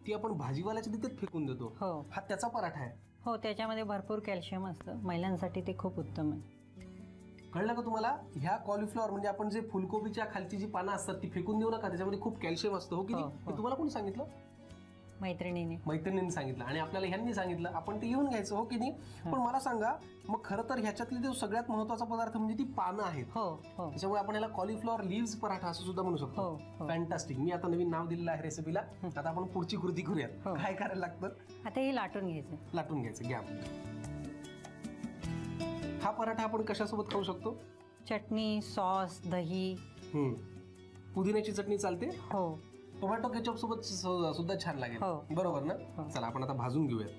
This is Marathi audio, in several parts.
ती आपण भाजीवाल्याच्या तिथेच फेकून देतो. हो. हा त्याचा पराठा आहे. हो, त्याच्यामध्ये भरपूर कॅल्शियम असतं, महिलांसाठी ते खूप उत्तम आहे. कळलं का तुम्हाला? ह्या कॉलीफ्लॉवर म्हणजे आपण जे फुलकोबीच्या खालची जी पानं असतात ती फेकून देऊ नका, त्याच्यामध्ये खूप कॅल्शियम असतं. हो की नाही? हे तुम्हाला कोणी सांगितलं? मैत्रिणींनी सांगितलं आणि आपल्याला ह्यांनी सांगितलं. आपण ते लिहून घ्यायचं. हो की नाही? पण मला सांगा, मग खरं तर ह्याच्यातले जो सगळ्यात महत्वाचा पदार्थ म्हणजे ती पानं आहेत. त्याच्यामुळे आपण याला कॉलीफ्लॉवर लीव्हज पराठा असं सुद्धा म्हणू शकतो. फॅन्टास्टिक. मी आता नवीन नाव दिलेलं आहे रेसिपीला. आता आपण पुढची कृती करूयात. काय करायला लागतं? आता हे लाटून घ्यायचं. घ्या. हा पराठा आपण कशासोबत खाऊ शकतो? चटणी, सॉस, दही. पुदिन्याची चटणी चालते. हो. टोमॅटो केचप सोबत सुद्धा छान लागेल. बरोबर ना? चला आपण आता भाजून घेऊयात.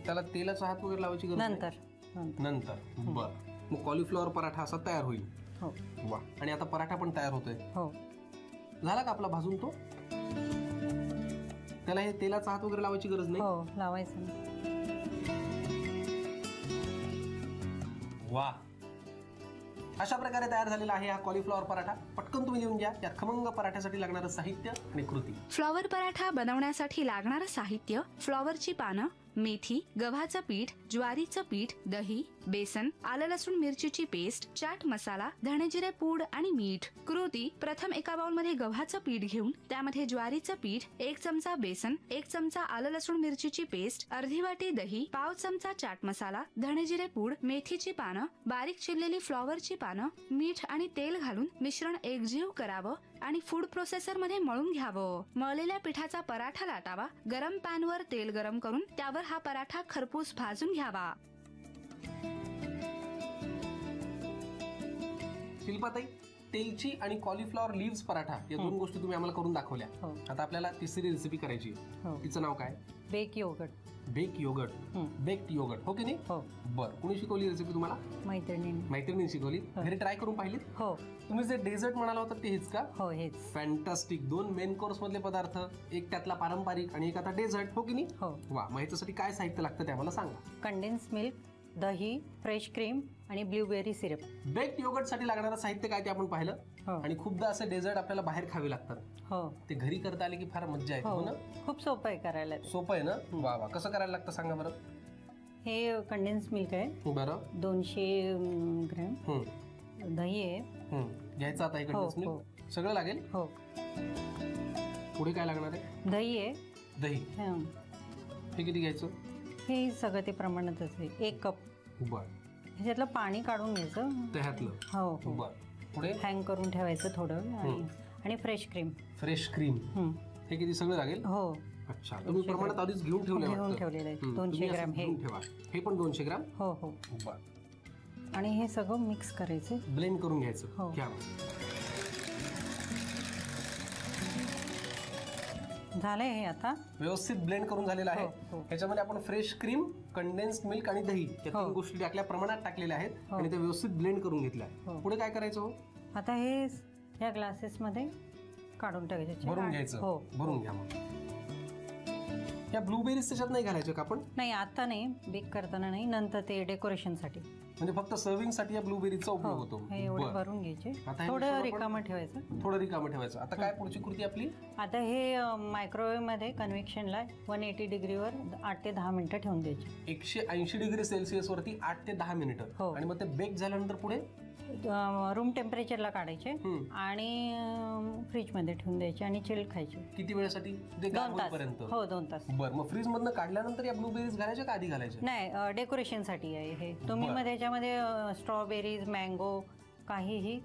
त्याला तेलाचा हात वगैरे लावायची गरज नंतर. बर. मग कॉलीफ्लॉवर पराठा असा तयार होईल. वा. आणि आता पराठा पण तयार होतोय. झाला का आपला भाजून तो? त्याला हे तेलाचा हात वगैरे लावायची गरज नाही. लावायचं. वा. अशा प्रकारे तयार झालेला आहे हा कॉलीफ्लॉवर पराठा. पटकन तुम्ही लिहून घ्या या खमंग पराठ्यासाठी लागणारं साहित्य आणि कृती. फ्लॉवर पराठा बनवण्यासाठी लागणारं साहित्य: फ्लॉवरची पानं, मेथी, गव्हाचं पीठ, ज्वारीचं पीठ, दही, बेसन, आलं लसूण मिरचीची पेस्ट, चाट मसाला, धणेजिरे पूड आणि मीठ. कृती: प्रथम एका बाउल मध्ये गव्हाचं पीठ घेऊन त्यामध्ये ज्वारीचं पीठ, 1 चमचा बेसन, 1 चमचा आलं लसूण मिरचीची पेस्ट, अर्धी वाटी दही, पाव चमचा चाट मसाला, धणेजिरे पूड, मेथीची पानं, बारीक चिरलेली फ्लॉवरची पानं, मीठ आणि तेल घालून मिश्रण एकजीव करावं आणि फूड प्रोसेसर मध्ये मळून घ्यावं. मळलेल्या पिठाचा पराठा लाटावा. गरम पॅन वर तेल गरम करून त्यावर हा पराठा खरपूस भाजून घ्यावा. शिल्पाताई, तेलची आणि कॉलीफ्लॉवर लीव्हज पराठा या दोन गोष्टी तुम्ही आम्हाला करून दाखवल्या. आता आपल्याला तिसरी रेसिपी करायची. तिचं नाव काय? Bake yogurt. Baked yogurt. हो की नाही? बरं. कोणी शिकवली रेसिपी तुम्हाला? मैत्रिणींनी शिकवली. घरी ट्राय करून पाहिलीत? हो. तुम्ही जे डेझर्ट म्हणाला होता ते हेच का? हो, हेच. फॅन्टास्टिक. 2 मेन कोर्स मधले पदार्थ, एक त्यातला पारंपरिक आणि एक आता डेझर्ट. हो की नाही? वा. मग ह्याच्यासाठी काय साहित्य लागतं ते आम्हाला सांगा. कंडेन्स मिल्क, दही, फ्रेश क्रीम आणि ब्लूबेरी सिरप. बेक्ड योगर्ट साठी लागणारं साहित्य काय ते आपण पाहिलं. आणि खूपदा असे डेझर्ट आपल्याला बाहेर खावे लागतात. ते घरी करता आले की फार मज्जा येते. हो ना? खूप सोपं आहे करायला. सोपं आहे ना? वा वा. कसं करायला लागतं सांगा बरं. हे कंडेन्स मिल्क आहे. बरं. 200 ग्रॅम. दही आहे. घ्यायचं आता हे कंडेन्स मिल्क सगळं लागेल. हो. पुढे काय लागणार आहे? दही आहे. दही. हे किती घ्यायचं? हे सगळं ते प्रमाणातच आहे. 1 कप. बर. ह्याच्यातलं पाणी काढून घ्यायचं त्यातलं. हो. बर. पुढे हँग करून ठेवायचं थोडं. आणि फ्रेश क्रीम. हे किती सगळं लागेल? हो. अच्छा. तुम्ही प्रमाणात आधीच घेऊन ठेवलेलं आहे. 200 ग्रॅम हे. हे पण 200 ग्रॅम. हो. बर. आणि हे सगळं मिक्स करायचं, ब्लेंड करून घ्यायचं. घ्या. झालंय हे आता व्यवस्थित ब्लेंड करून झालेलं आहे. ह्याच्यामध्ये आपण फ्रेश क्रीम, कंडेन्स्ड मिल्क आणि दही या 3 गोष्टी टाकल्या, प्रमाणात टाकलेल्या आहेत आणि ते व्यवस्थित ब्लेंड करून घेतल्या. पुढे काय करायचं? हो, आता हे या ग्लासेस मध्ये काढून टाकायचे, भरून घ्यायचं. भरून घ्या. मग या ब्लूबेरीज त्याच्यात नाही घालायचं का आपण? नाही, आता नाही, बेक करताना नाही, नंतर ते डेकोरेशन साठी, म्हणजे फक्त सर्विंग साठी या ब्लूबेरीचा उपयोग होतो. हे एवढे भरून घ्यायचे, थोडं रिकामं ठेवायचं. आता काय पुढची कृती आपली? आता हे मायक्रोवेव्ह मध्ये कन्व्हेक्शनला 180 डिग्रीवर 8 ते 10 मिनिटं ठेवून द्यायचे. 180 डिग्री सेल्सिअस वरती 8 ते 10 मिनिटं. आणि मग ते बेक झाल्यानंतर पुढे रूम टेम्परेचरला काढायचे आणि फ्रीज मध्ये ठेवून द्यायचे आणि चिल्ड खायचे. किती वेळासाठी? 2 तास. हो, 2 तास. बरं. मग फ्रीज मधनं काढल्यानंतर या ब्लूबेरीज घालायच्या का आधी घालायच्या? नाही, डेकोरेशन साठी आहे हे. तुम्ही मध्ये याच्यामध्ये स्ट्रॉबेरीज, मँगो काहीही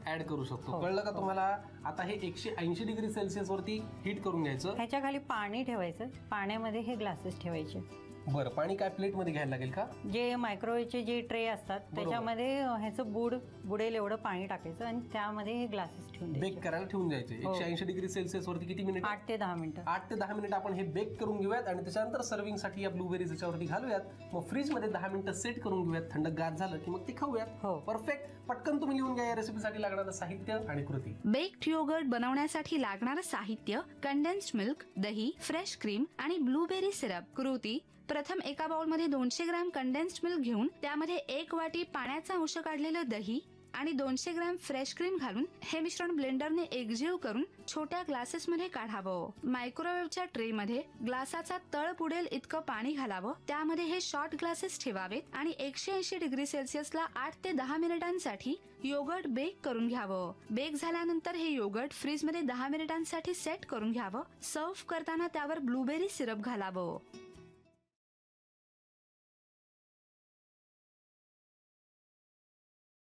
ऍड करू शकतो. कळलं का तुम्हाला? आता हे 180 डिग्री सेल्सिअस वरती हीट करून घ्यायचं. ह्याच्या खाली पाणी ठेवायचं, पाण्यामध्ये हे ग्लासेस ठेवायचे. बरं. पाणी काय प्लेट मध्ये घ्यायला लागेल का? जे मायक्रोवेव्हचे जे ट्रे असतात त्याच्यामध्ये ह्याचं बुडेल एवढं पाणी टाकायचं आणि त्यामध्ये हे ग्लासेस ठेवून बेक करायला ठेवून द्यायचे. 180 डिग्री सेल्सिअस वरती किती मिनिट? 8 ते 10 मिनिटं. 8 ते 10 मिनिट आपण हे बेक करून घेऊयात आणि त्याच्यानंतर सर्विंग साठी या ब्लूबेरीज याच्यावरती घालूयात. मग फ्रीज मध्ये 10 मिनिटं सेट करून घेऊयात. थंडगार झालं की मग ते खाऊयात. परफेक्ट. पटकन तुम्ही लिहून घ्या या रेसिपीसाठी लागणारं साहित्य आणि कृती. बेक्ड योगर्ट बनवण्यासाठी लागणारं साहित्य: कंडेन्स्ड मिल्क, दही, फ्रेश क्रीम आणि ब्लूबेरी सिरप. कृती: प्रथम एका बाउल मध्ये 200 ग्रॅम कंडेन्स्ड मिल्क घेऊन त्यामध्ये 1 वाटी पाण्याचा अंश काढलेलं दही, आणि 200 ग्रॅम फ्रेश क्रीम घालून हे मिश्रण ब्लेंडरने एकजीव करून छोट्या ग्लासेस मध्ये काढावं. मायक्रोवेव्हच्या ट्रे मध्ये ग्लासाचा तळ बुडेल इतकं पाणी घालावं. त्यामध्ये हे शॉर्ट ग्लासेस ठेवावेत आणि 180 डिग्री सेल्सिअसला 8 ते 10 मिनिटांसाठी योगर्ट बेक करून घ्यावं. बेक झाल्यानंतर हे योगर्ट फ्रीज मध्ये 10 मिनिटांसाठी सेट करून घ्यावं. सर्व्ह करताना त्यावर ब्लूबेरी सिरप घालावं.